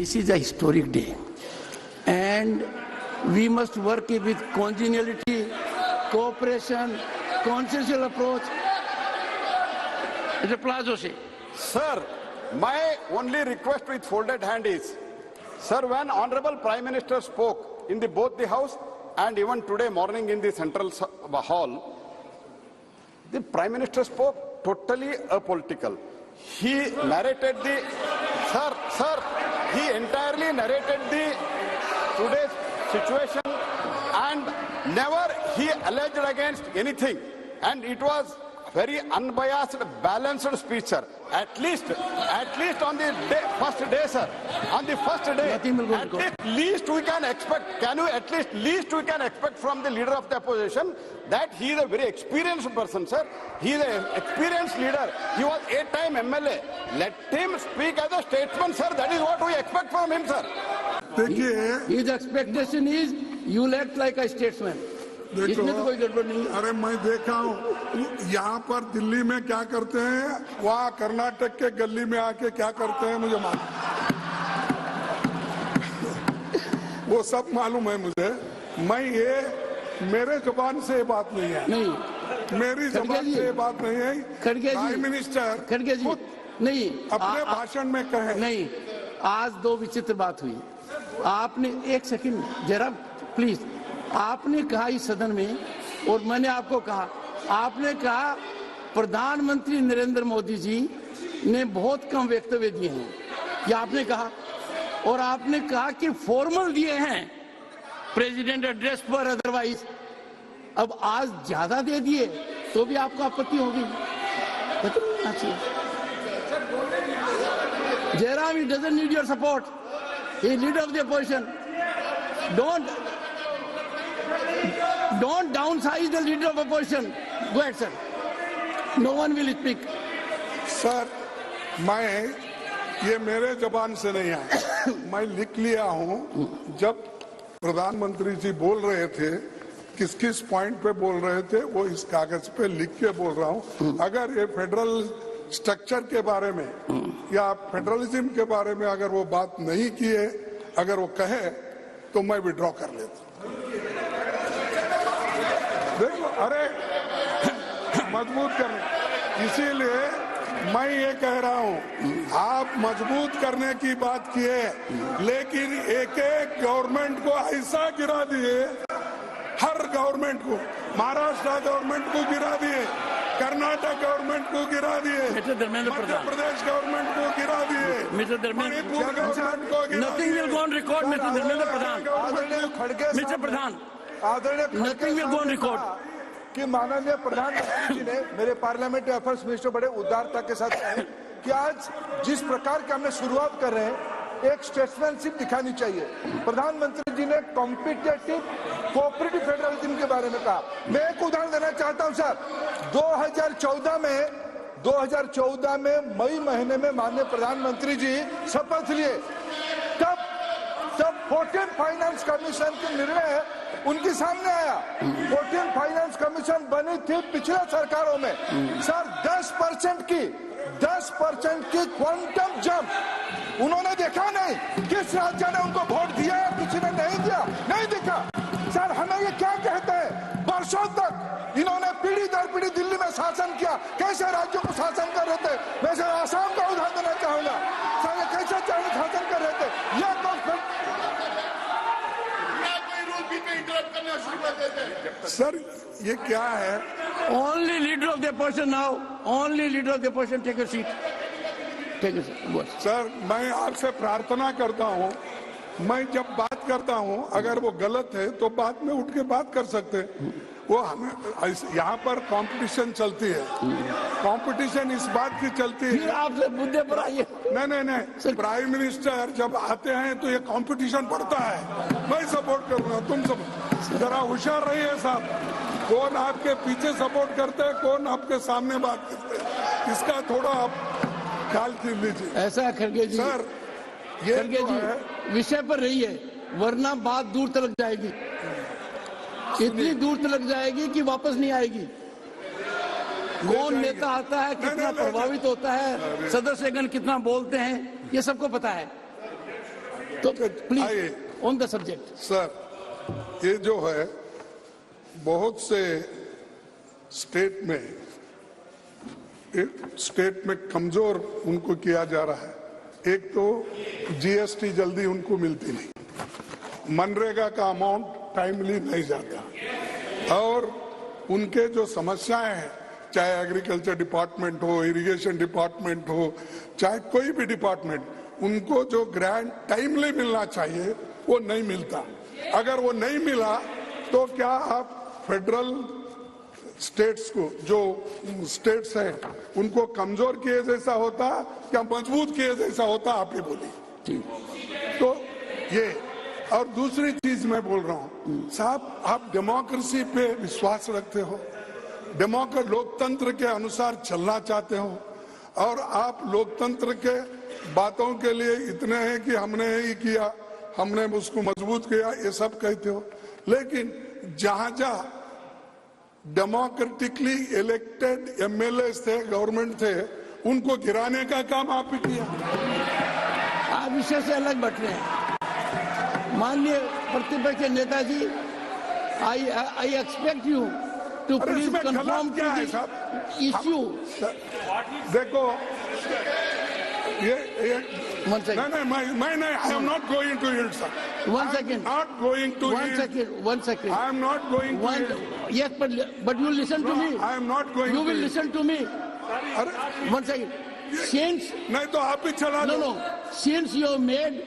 This is a historic day, and we must work with congeniality, cooperation, consensual approach. Applause, say. Sir, my only request with folded hand is, sir, when Honorable Prime Minister spoke in both the House and even today morning in the Central Hall, the Prime Minister spoke totally apolitical. He narrated he entirely narrated the today's situation and never he alleged against anything. And it was very unbiased, balanced speech, sir. At least on the first day, sir. On the first day, at least we can expect. Least we can expect from the leader of the opposition that he is a very experienced person, sir. He is an experienced leader. He was 8-time MLA. Let him speak as a statesman, sir. That is what we expect from him, sir. His expectation is you will act like a statesman. देखो, अरे मैं देखा हूँ यहाँ पर दिल्ली में क्या करते हैं, वहाँ कर्नाटक के गली में आके क्या करते हैं मुझे मालूम, वो सब मालूम है मुझे। मैं ये मेरे जुबान से ये बात नहीं है, नहीं मेरी जुबान से ये बात नहीं है। प्राइम मिनिस्टर नहीं अपने भाषण में कहे नहीं। आज दो विचित्र बात हुई। आपने एक सेकंड जरा प्लीज, आपने कहा इस सदन में और मैंने आपको कहा, आपने कहा प्रधानमंत्री नरेंद्र मोदी जी ने बहुत कम वक्तव्य दिए हैं, ये आपने कहा। और आपने कहा कि फॉर्मल दिए हैं प्रेसिडेंट एड्रेस पर, अदरवाइज। अब आज ज्यादा दे दिए तो भी आपको आपत्ति होगी। Jairam, he doesn't need your support. He is leader of the opposition. Don't downsize the leader of opposition. Go ahead, sir. No one will speak. Sir, मैं ये मेरे जबान से नहीं आया, मैं लिख लिया हूँ। जब प्रधानमंत्री जी बोल रहे थे, किस किस पॉइंट पे बोल रहे थे, वो इस कागज पे लिख के बोल रहा हूँ। अगर ये फेडरल स्ट्रक्चर के बारे में या फेडरलिज्म के बारे में अगर वो बात नहीं किए, अगर वो कहे तो मैं विड्रॉ कर लेता। देखो, अरे मजबूत करने, इसीलिए मैं ये कह रहा हूँ, आप मजबूत करने की बात किए, लेकिन एक एक गवर्नमेंट को ऐसा गिरा दिए, हर गवर्नमेंट को, महाराष्ट्र गवर्नमेंट को गिरा दिए, कर्नाटक गवर्नमेंट को गिरा दिए, मध्य प्रदेश गवर्नमेंट को गिरा दिए, मणिपुर गवर्नमेंट को गिरा दिए। Nothing will go on record, Mr. Dharmendra Pradhan. Mr. Pradhan, nothing will go on record. कि माननीय प्रधानमंत्री जी ने मेरे पार्लियामेंट अफेयर्स मिनिस्टर बड़े उदारता के साथ कहे कि आज जिस प्रकार के हमने शुरुआत कर रहे हैं, एक स्टेट्समैनशिप दिखानी चाहिए। प्रधानमंत्री जी ने कॉम्पिटिटिव कोऑपरेटिव फेडरलिज्म के बारे में कहा। मैं एक उदाहरण देना चाहता हूं सर। 2014 में मई महीने में माननीय प्रधानमंत्री जी शपथ लिए, तब 14 फाइनेंस कमीशन के निर्णय उनके सामने आया। 14 फाइनेंस कमीशन बनी थी पिछले सरकारों में सर। 10% की क्वांटम जंप उन्होंने देखा नहीं। किस राज्य ने उनको वोट दिया है, किसी ने नहीं दिया, नहीं दिखा। सर, हमें ये क्या कहते हैं, वर्षों तक इन्होंने पीढ़ी दर पीढ़ी दिल्ली में शासन किया। कैसे राज्यों को शासन कर रहे थे? मैं सर आसाम का उदाहरण देना चाहूंगा सर, ये कैसे शासन कर रहे थे। ये तो सर, ये क्या है? Only leader of the opposition now. Only leader of the opposition. Take a seat. Take a seat. Sir, मैं आपसे प्रार्थना करता हूँ, मैं जब बात करता हूँ, अगर वो गलत है तो बाद में उठ के बात कर सकते हैं। वो हमें यहाँ पर कंपटीशन चलती है, कंपटीशन इस बात की चलती है। आपसे मुद्दे पर आइए। नहीं, प्राइम मिनिस्टर जब आते हैं तो ये कंपटीशन बढ़ता है। मैं सपोर्ट करूँगा, तुम सब जरा होशियार रहिए साहब। कौन आपके पीछे सपोर्ट करते हैं, कौन आपके सामने बात करते हैं, इसका थोड़ा आप ख्याल कर लीजिए। ऐसा खड़गे जी, सर, ये खड़गे जी विषय पर रहिए, वरना बात दूर तक जाएगी, इतनी दूर तक जाएगी कि वापस नहीं आएगी। कौन नेता आता है, कितना प्रभावित होता है, सदस्यगण कितना बोलते हैं, ये सबको पता है। तो आइए। Please on the subject. Sir, ये जो है बहुत से स्टेट में कमजोर उनको किया जा रहा है। एक तो जीएसटी जल्दी उनको मिलती नहीं, मनरेगा का अमाउंट टाइमली नहीं जाता, और उनके जो समस्याएं हैं, चाहे एग्रीकल्चर डिपार्टमेंट हो, इरिगेशन डिपार्टमेंट हो, चाहे कोई भी डिपार्टमेंट, उनको जो ग्रांट टाइमली मिलना चाहिए वो नहीं मिलता। अगर वो नहीं मिला तो क्या आप फेडरल स्टेट्स को, जो स्टेट्स हैं, उनको कमजोर किए जैसा होता क्या मजबूत किए जैसा होता? आप ही बोलिए। तो ये, और दूसरी चीज मैं बोल रहा हूं साहब, आप डेमोक्रेसी पे विश्वास रखते हो, लोकतंत्र के अनुसार चलना चाहते हो, और आप लोकतंत्र के बातों के लिए इतने हैं कि हमने ही किया, हमने उसको मजबूत किया, ये सब कहते हो। लेकिन जहां जहां डेमोक्रेटिकली इलेक्टेड एमएलए थे, गवर्नमेंट थे, उनको गिराने का काम आप ही किया। आप विषय से अलग बैठ रहे हैं। माननीय प्रतिपक्ष के नेताजी, I expect you to please confirm क्या है साहब इश्यू। देखो ये मैं नहीं, I am not going to yield, sir. One second. Not going to One yield. second. One second. I am not going to yield. Yes, but you listen to No, me. I am not going You to will yield. listen to me. अरे One second. Since नहीं तो आप ही चला no दो। no, since you have made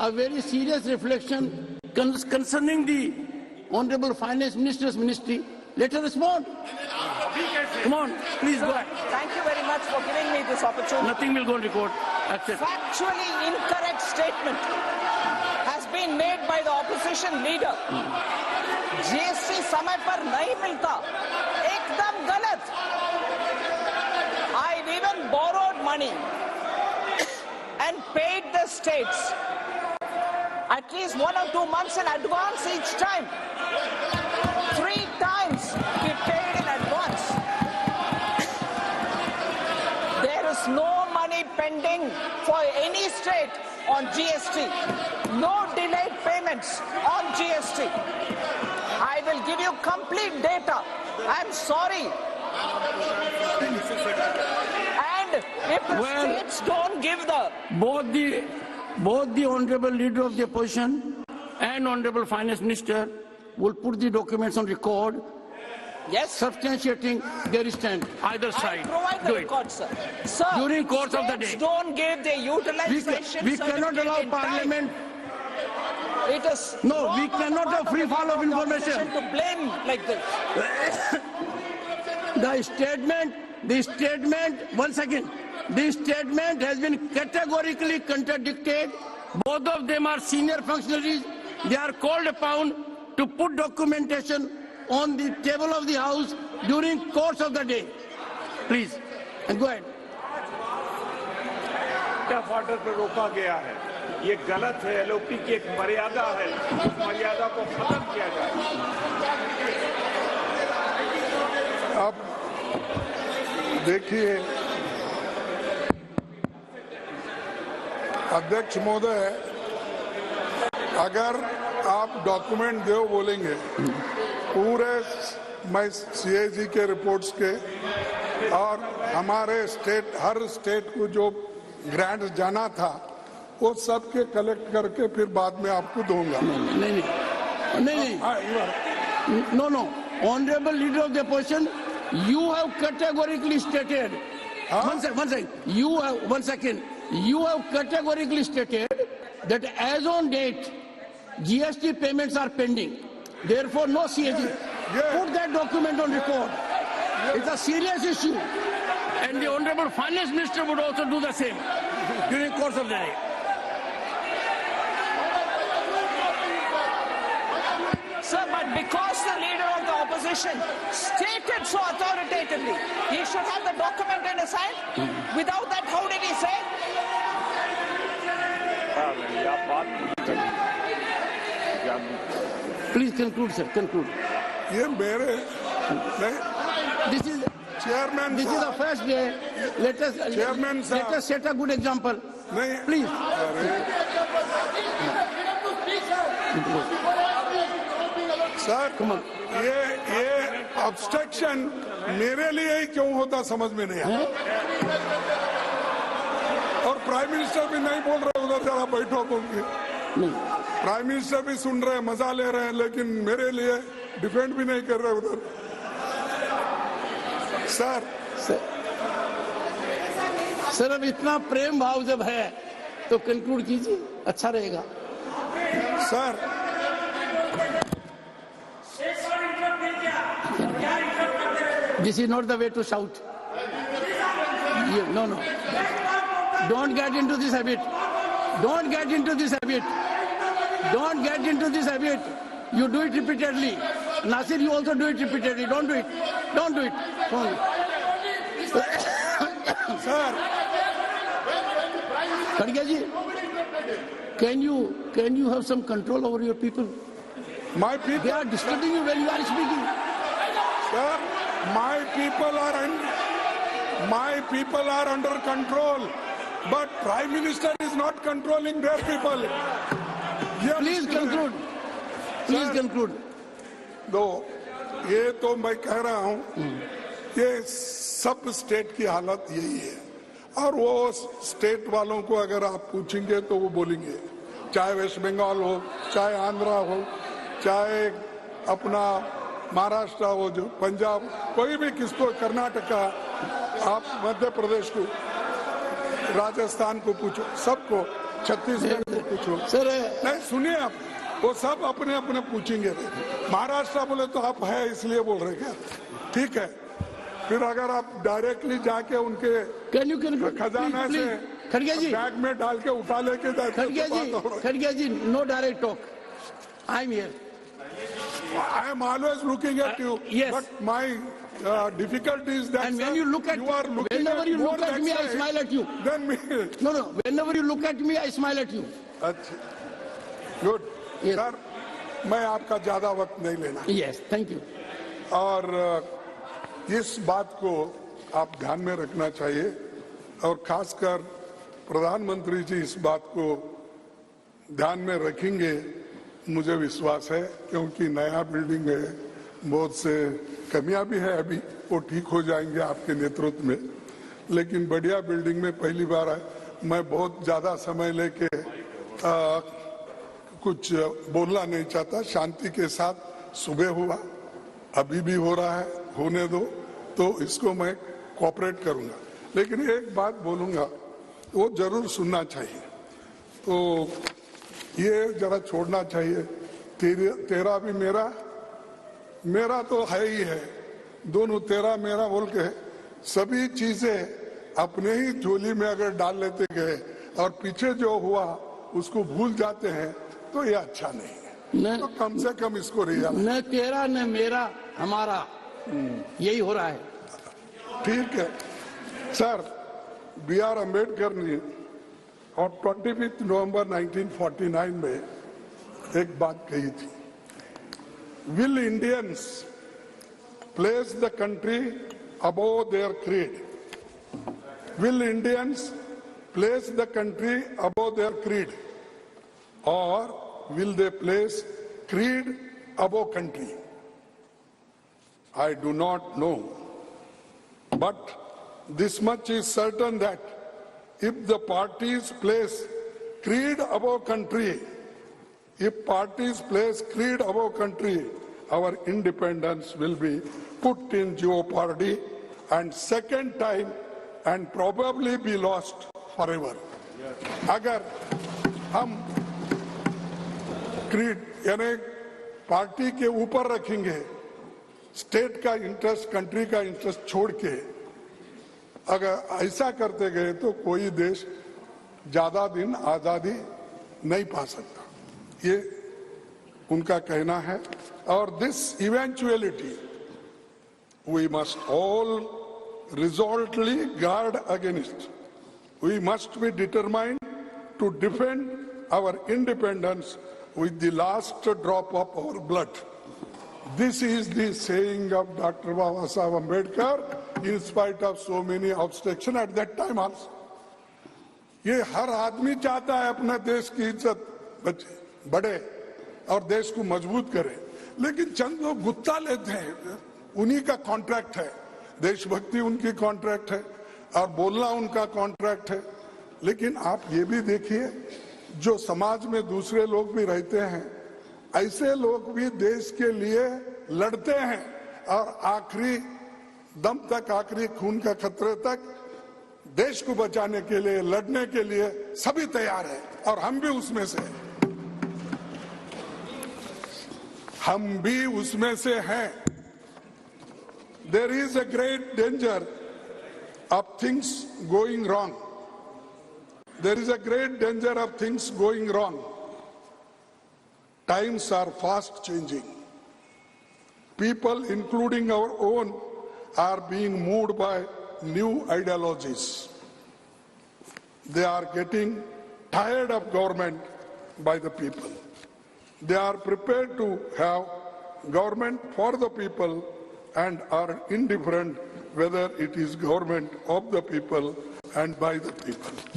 a very serious reflection concerning the Honorable Finance Minister's ministry, let her respond. Come on, please go ahead. Thank you very much for giving me this opportunity. Nothing will go on record. Accept. Factually incorrect statement has been made by the opposition leader. GST समय पर नहीं मिलता, एकदम गलत. I've even borrowed money and paid the states at least 1 or 2 months in advance each time. 3 times we paid in advance. There is no money pending for any state on GST. No delayed payments on GST. I will give you complete data. I'm sorry. And if the states don't give the... Both the Honorable Leader of the Opposition and Honorable Finance Minister will put the documents on record, Yes, substantiating their stand, either I side. provide the Do it. record, sir. Sir, During course of the states day. don't give their utilization We cannot allow certificate in time. Parliament. It is No, we wrong on the cannot part have of free the fall of leader the information. opposition to blame like this. The statement, one second. The statement has been categorically contradicted. Both of them are senior functionaries. They are called upon to put documentation on the table of the House during course of the day. Please, and go ahead. Tough order पर रोका गया है, ये गलत है। LOP की एक मर्यादा है, उस मर्यादा को खत्म किया जाए। अब देखिए अध्यक्ष महोदय, अगर आप डॉक्यूमेंट दो बोलेंगे पूरे, मैं सीएजी के रिपोर्ट्स के और हमारे स्टेट, हर स्टेट को जो ग्रांट जाना था वो सब के कलेक्ट करके फिर बाद में आपको दूंगा। नहीं. हाँ, you are- No. Honorable Leader of the Opposition, you have categorically stated. One second. You have categorically stated that as on date, GST payments are pending. Therefore, no CAG. Yeah. Put that document on record. It's a serious issue. And the Honorable Finance Minister would also do the same during course of the day. Sir, but because the leader of the opposition stated so authoritatively, he should have the document in his hand. Without that, how did he say? Please conclude, sir. Conclude. ये मेरे नहीं, This is chairman This is the first day. Let Chairman, us sir. set a good example. नहीं, Please. अरे sir ये obstruction मेरे लिए ही क्यों होता समझ में नहीं आया। और प्राइम मिनिस्टर भी नहीं बोल रहे उधर, जरा बैठो बोल के। प्राइम मिनिस्टर भी सुन रहे हैं, मजा ले रहे हैं, लेकिन मेरे लिए डिफेंड भी नहीं कर रहे उधर। सर अब इतना प्रेम भाव जब है तो कंक्लूड कीजिए, अच्छा रहेगा। Sir this is not the way to shout. No no, don't get into this habit, don't get into this habit, don't get into this habit. You do it repeatedly. Nasir, you also do it repeatedly. Don't do it. Don't do it. Sir. Khadge ji, can you have some control over your people? My people. They are disturbing you when you are speaking. Sir, my people are under control, but Prime Minister is not controlling their people. Please conclude. Please conclude. दो, ये तो मैं कह रहा हूं, ये सब state की हालत यही है। और वो स्टेट वालों को अगर आप पूछेंगे तो वो बोलेंगे, चाहे वेस्ट बंगाल हो, चाहे आंध्रा हो, चाहे अपना महाराष्ट्र हो, जो पंजाब, कोई भी, किसको, कर्नाटका, आप मध्य प्रदेश को, राजस्थान को पूछो, सबको, छत्तीसगढ़ को पूछो। सर नहीं सुनिए आप, वो सब अपने अपने पूछेंगे। महाराष्ट्र बोले तो आप है इसलिए बोल रहे क्या? ठीक है, फिर अगर आप डायरेक्टली जाके उनके खजाना से खड़गे जी बैग में डाल के उठा लेके जाए। खड़गे ji, no direct talk, I am here, I am always looking at you, but my difficulty is that and when you look at, whenever you look at me, I smile at you. Then me. No, whenever you look at me, I smile at you. अच्छा, good. Sir, मैं आपका ज्यादा वक्त नहीं लेना। Yes, thank you. और इस बात को आप ध्यान में रखना चाहिए, और खासकर प्रधानमंत्री जी इस बात को ध्यान में रखेंगे, मुझे विश्वास है, क्योंकि नया बिल्डिंग है, बहुत से कमियां भी है, अभी वो ठीक हो जाएंगे आपके नेतृत्व में, लेकिन बढ़िया बिल्डिंग में पहली बार है। मैं बहुत ज्यादा समय लेके कुछ बोलना नहीं चाहता, शांति के साथ सुबह हुआ, अभी भी हो रहा है, होने दो, तो इसको मैं कोऑपरेट करूंगा। लेकिन एक बात बोलूंगा, वो जरूर सुनना चाहिए, तो ये जरा छोड़ना चाहिए। तेरा भी मेरा तो है ही है, दोनों तेरा मेरा बोल के सभी चीजें अपने ही झोली में अगर डाल लेते गए और पीछे जो हुआ उसको भूल जाते हैं, तो ये अच्छा नहीं है। तो कम से कम इसको रियलाइज, न तेरा न मेरा, हमारा, यही हो रहा है। ठीक है सर। बी आर अम्बेडकर ने और 25 नवंबर 1949 में एक बात कही थी, will Indians place the country above their creed, will Indians place the country above their creed, or will they place creed above country? I do not know, but this much is certain, that if the parties place creed above country, if parties place creed above country, our independence will be put in jeopardy, and second time, and probably be lost forever. अगर हम creed यानी party के ऊपर रखेंगे, state का interest, country का interest छोड़ के अगर ऐसा करते गए, तो कोई देश ज्यादा दिन आजादी नहीं पा सकता, ये उनका कहना है। और this eventuality we must all resolutely guard against, we must be determined to defend our independence with the last drop of our blood. This is the saying of Dr. Baba Saheb Ambedkar in spite of so many obstructions at that time also. ये हर आदमी चाहता है अपने देश की इज्जत बढ़े, और देश को मजबूत करें। लेकिन चंद लोग गुत्ता लेते हैं, उन्हीं का कॉन्ट्रैक्ट है, देशभक्ति उनकी कॉन्ट्रैक्ट है और बोलना उनका कॉन्ट्रैक्ट है। लेकिन आप ये भी देखिए, जो समाज में दूसरे लोग भी रहते हैं, ऐसे लोग भी देश के लिए लड़ते हैं और आखिरी दम तक, आखिरी खून का खतरे तक देश को बचाने के लिए, लड़ने के लिए सभी तैयार है और हम भी उसमें से हैं। हम भी उसमें से हैं। There is a great danger of things going wrong. There is a great danger of things going wrong. Times are fast changing. People, including our own, are being moved by new ideologies. They are getting tired of government by the people. They are prepared to have government for the people and are indifferent whether it is government of the people and by the people.